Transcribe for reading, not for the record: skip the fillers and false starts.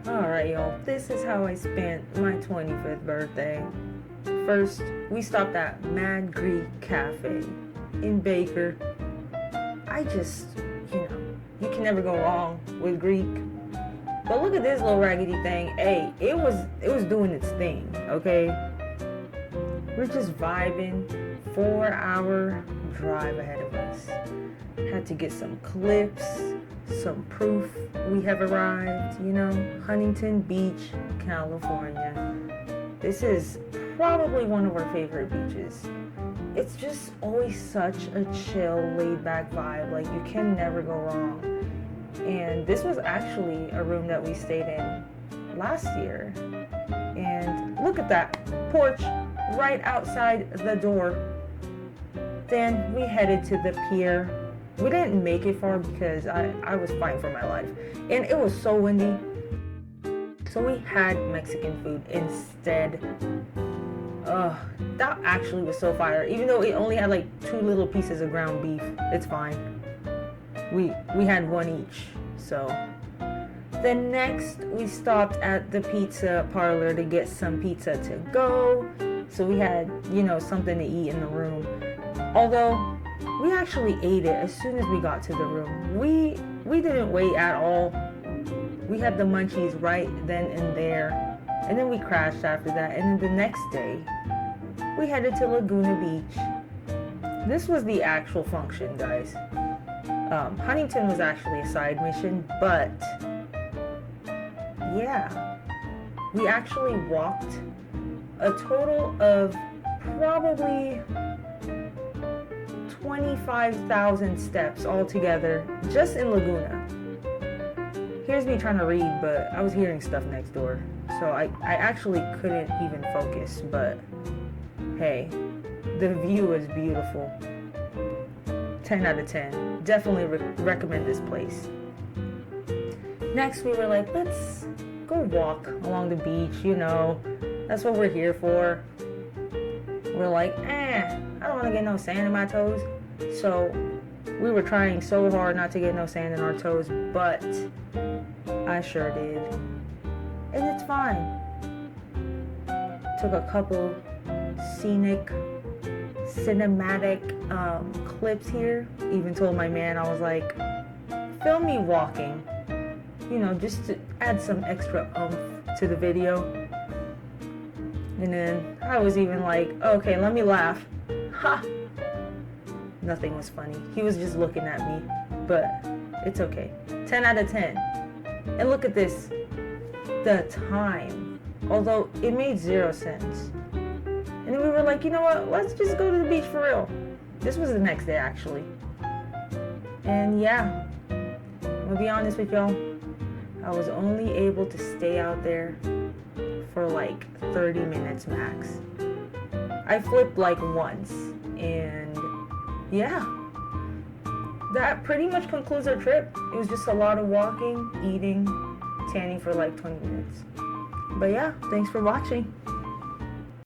Alright, y'all, this is how I spent my 25th birthday. First, we stopped at Mad Greek Cafe in Baker. I just, you can never go wrong with Greek. But look at this little raggedy thing. Hey, it was doing its thing, okay? We're just vibing. 4-hour drive ahead of us. Had to get some clips, some proof we have arrived, Huntington Beach, California. This is probably one of our favorite beaches. It's just always such a chill, laid-back vibe. Like, you can never go wrong. And this was actually a room that we stayed in last year. And look at that porch right outside the door. Then we headed to the pier. We didn't make it far because I was fighting for my life. And it was so windy. So we had Mexican food instead. That actually was so fire. Even though it only had like 2 little pieces of ground beef, it's fine. We had one each. So then next we stopped at the pizza parlor to get some pizza to go. So we had, something to eat in the room. Although we actually ate it as soon as we got to the room. We didn't wait at all. We had the munchies right then and there. And then we crashed after that. And then the next day, we headed to Laguna Beach. This was the actual function, guys. Huntington was actually a side mission, but yeah, we actually walked a total of probably 25,000 steps altogether just in Laguna. Here's me trying to read, but I was hearing stuff next door, so I actually couldn't even focus. But hey, the view is beautiful. 10 out of 10. Definitely recommend this place. Next, we were like, let's go walk along the beach, That's what we're here for. We're like, I don't want to get no sand in my toes. So we were trying so hard not to get no sand in our toes, but I sure did. And it's fine. Took a couple cinematic clips here. Even told my man, I was like, film me walking, just to add some extra oomph to the video. And then I was even like, okay, let me laugh. Ha! Nothing was funny. He was just looking at me, but it's okay. 10 out of 10. And look at this, the time. Although it made 0 sense. And then we were like, you know what? Let's just go to the beach for real. This was the next day, actually. And yeah, I'm gonna be honest with y'all. I was only able to stay out there for like 30 minutes max. I flipped like once. And yeah, that pretty much concludes our trip. It was just a lot of walking, eating, tanning for like 20 minutes. But yeah, thanks for watching.